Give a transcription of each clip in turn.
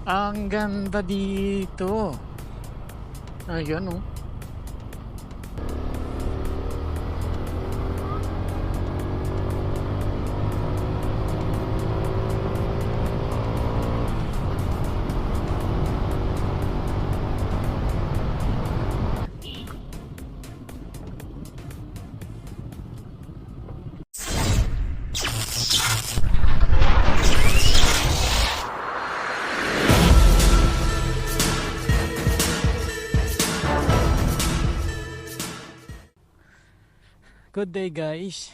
Ang ganda dito. Ayun oh. Good day guys.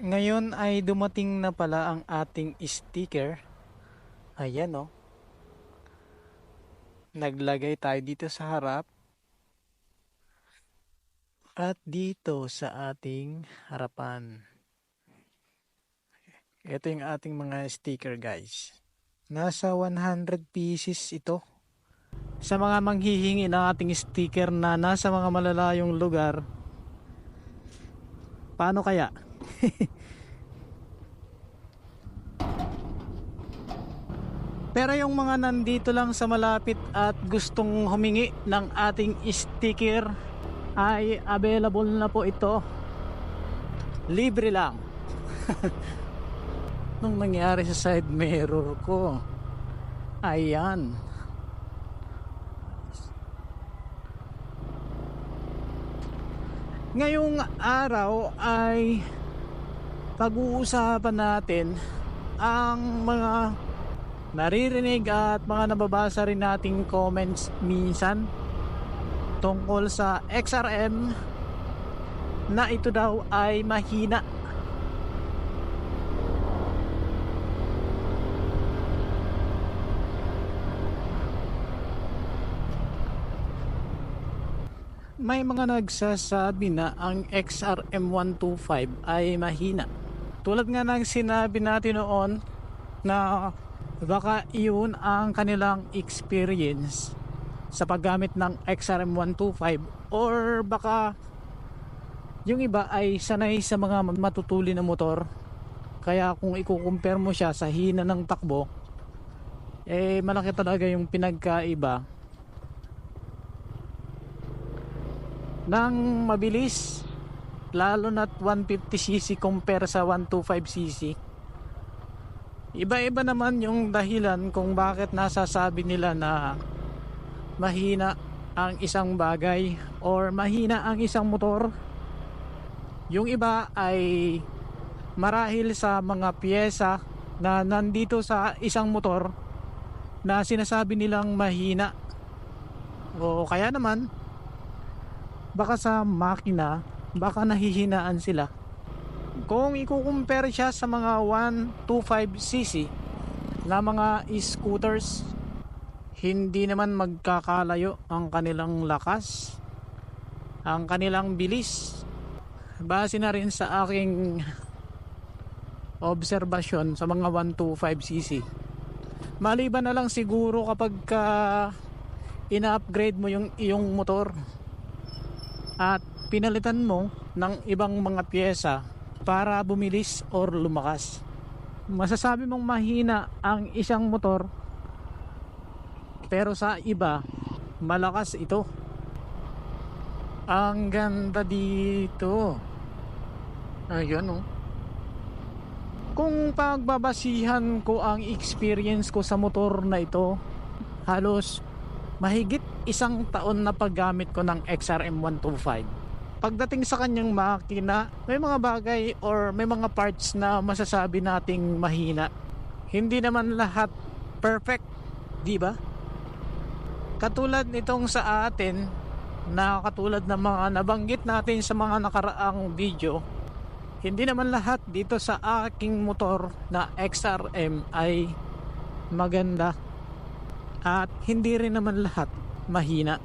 Ngayon ay dumating na pala ang ating sticker. Ayan oh. Naglagay tayo dito sa harap. At dito sa ating harapan. Ito yung ating mga sticker guys. Nasa 100 pieces ito. Sa mga manghihingi ng ating sticker na nasa mga malalayong lugar, paano kaya? Pero yung mga nandito lang sa malapit at gustong humingi ng ating sticker ay available na po ito. Libre lang. Nung nangyari sa side mirror ko, ayan, ngayong araw ay pag-uusapan natin ang mga naririnig at mga nababasa rin nating comments minsan tungkol sa XRM na ito daw ay mahina. May mga nagsasabi na ang XRM 125 ay mahina. Tulad nga ng sinabi natin noon na baka iyon ang kanilang experience sa paggamit ng XRM 125, or baka yung iba ay sanay sa mga matutuli na motor, kaya kung i-compare mo siya sa hina ng takbo, eh malaki talaga yung pinagkaiba ng mabilis, lalo na't 150cc compare sa 125cc. Iba-iba naman yung dahilan kung bakit nasasabi nila na mahina ang isang bagay or mahina ang isang motor. Yung iba ay marahil sa mga piyesa na nandito sa isang motor na sinasabi nilang mahina, o kaya naman baka sa makina, baka nahihinaan sila. Kung i-compare siya sa mga 125cc na mga scooters, hindi naman magkakalayo ang kanilang lakas, ang kanilang bilis. Base na rin sa aking obserbasyon sa mga 125cc. Maliban na lang siguro kapag ina-upgrade mo yung iyong motor at pinalitan mo ng ibang mga pyesa para bumilis or lumakas. Masasabi mong mahina ang isang motor, pero sa iba malakas ito. Ang ganda dito. Ayun oh. Kung pagbabasihan ko ang experience ko sa motor na ito, halos mahigit 1 taon na paggamit ko ng XRM 125. Pagdating sa kanyang makina, may mga bagay or may mga parts na masasabi nating mahina. Hindi naman lahat perfect, di ba? Katulad nitong sa atin, na katulad ng mga nabanggit natin sa mga nakaraang video, hindi naman lahat dito sa aking motor na XRM ay maganda. At hindi rin naman lahat mahina.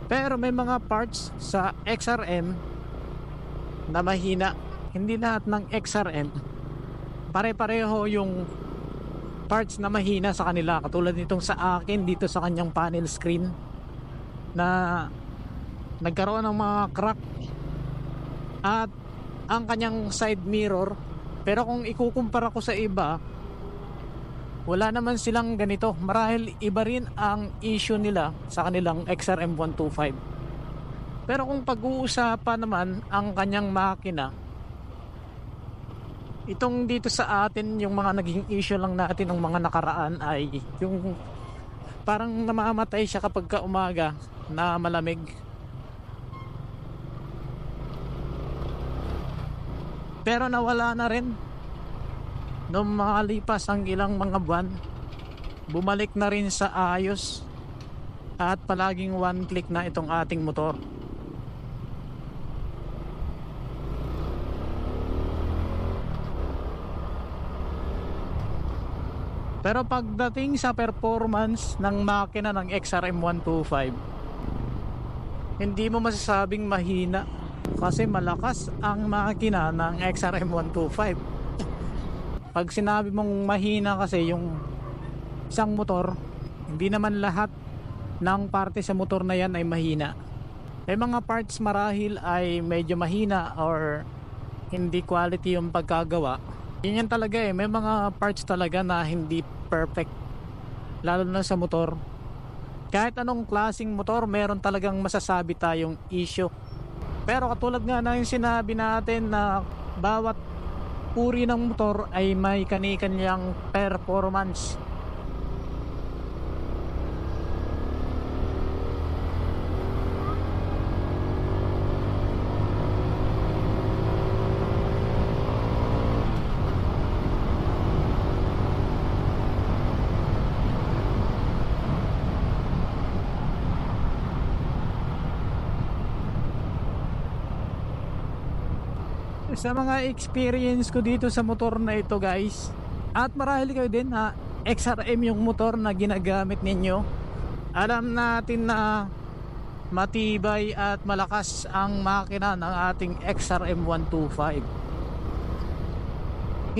Pero may mga parts sa XRM na mahina. Hindi lahat ng XRM pare-pareho yung parts na mahina sa kanila. Katulad nitong sa akin dito sa kanyang panel screen na nagkaroon ng mga crack at ang kanyang side mirror. Pero kung ikukumpara ko sa iba, wala naman silang ganito. Marahil iba rin ang issue nila sa kanilang XRM 125. Pero kung pag-uusapan naman ang kanyang makina, itong dito sa atin, yung mga naging issue lang natin ng mga nakaraan ay yung parang namamatay siya kapag ka umaga na malamig. Pero nawala na rin nung makalipas ang ilang mga buwan. Bumalik na rin sa ayos at palaging one click na itong ating motor. Pero pagdating sa performance ng makina ng XRM 125, hindi mo masasabing mahina kasi malakas ang makina ng XRM 125. Pag sinabi mong mahina kasi yung isang motor, hindi naman lahat ng parte sa motor na yan ay mahina. May mga parts marahil ay medyo mahina or hindi quality yung pagkagawa. Yan talaga eh, may mga parts talaga na hindi perfect, lalo na sa motor. Kahit anong klaseng motor, meron talagang masasabi tayong issue. Pero katulad nga na yung sinabi natin na bawat uri ng motor ay may kani-kanyang performance. Sa mga experience ko dito sa motor na ito guys, at marahil kayo din na XRM yung motor na ginagamit ninyo, alam natin na matibay at malakas ang makina ng ating XRM 125.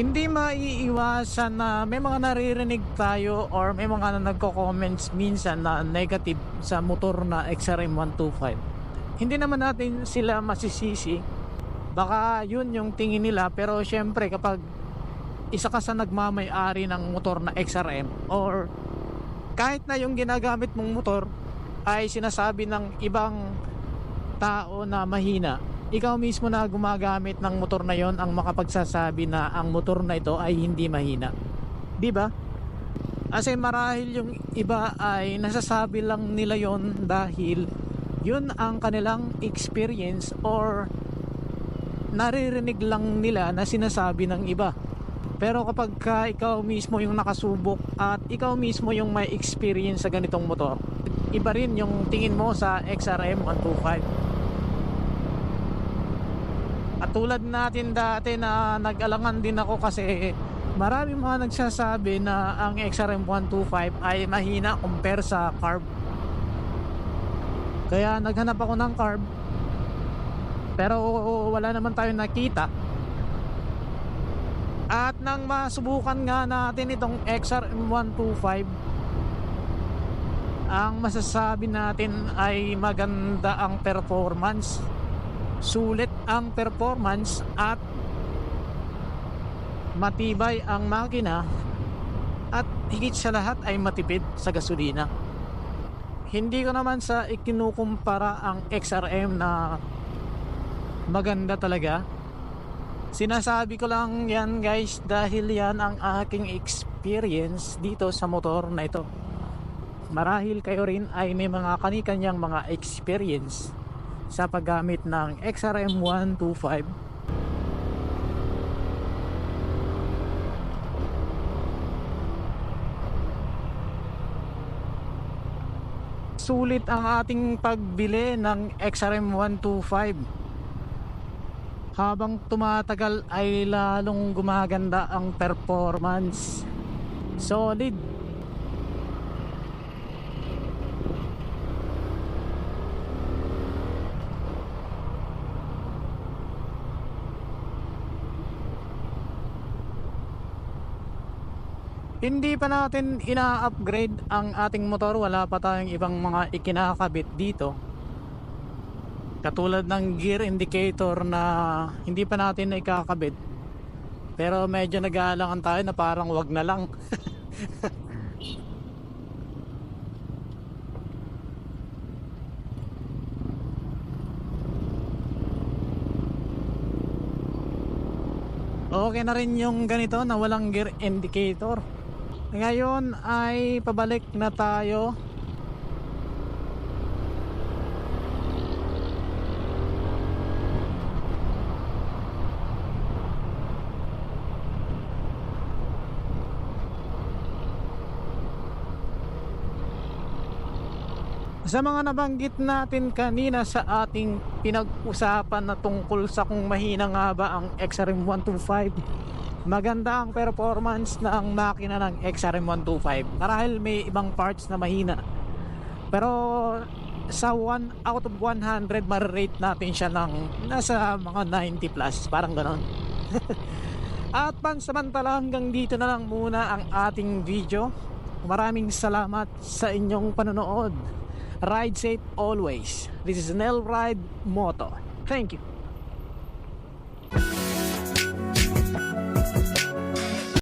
Hindi maiiwasan na may mga naririnig tayo or may mga nagko-comments minsan na negative sa motor na XRM 125. Hindi naman natin sila masisisi, baka yun yung tingin nila, pero syempre kapag isa ka sa nagmamay-ari ng motor na XRM or kahit na yung ginagamit mong motor ay sinasabi ng ibang tao na mahina, ikaw mismo na gumagamit ng motor na yon ang makapagsasabi na ang motor na ito ay hindi mahina, di ba? Kasi marahil yung iba ay nasasabi lang nila yon dahil yun ang kanilang experience or naririnig lang nila na sinasabi ng iba. Pero kapag ikaw mismo yung nakasubok at ikaw mismo yung may experience sa ganitong motor, iba rin yung tingin mo sa XRM 125. At tulad natin dati na nag-alangan din ako kasi marami mga nagsasabi na ang XRM 125 ay mahina compare sa carb. Kaya naghanap ako ng carb, pero wala naman tayo nakita. At nang masubukan nga natin itong XRM 125, ang masasabi natin ay maganda ang performance, sulit ang performance at matibay ang makina, at higit sa lahat ay matipid sa gasolina. Hindi ko naman sa ikinukumpara ang XRM na maganda talaga. Sinasabi ko lang yan guys dahil yan ang aking experience dito sa motor na ito. Marahil kayo rin ay may mga kani-kanyang mga experience sa paggamit ng XRM 125. Sulit ang ating pagbili ng XRM 125. Habang tumatagal ay lalong gumaganda ang performance. Solid. Hindi pa natin ina-upgrade ang ating motor, wala pa tayong ibang mga ikinakabit dito. Katulad ng gear indicator na hindi pa natin ikakabit. Pero medyo nag-aalangan tayo na parang wag na lang. Okay na rin yung ganito na walang gear indicator. Ngayon ay pabalik na tayo. Sa mga nabanggit natin kanina sa ating pinag-usapan na tungkol sa kung mahina nga ba ang XRM 125, maganda ang performance ng makina ng XRM 125 marahil may ibang parts na mahina, pero sa 1 out of 100 ma-rate natin siya ng nasa mga 90 plus, parang ganon. At pansamantala hanggang dito na lang muna ang ating video. Maraming salamat sa inyong panonood. Ride safe always. This is Nel Ride Moto. Thank you.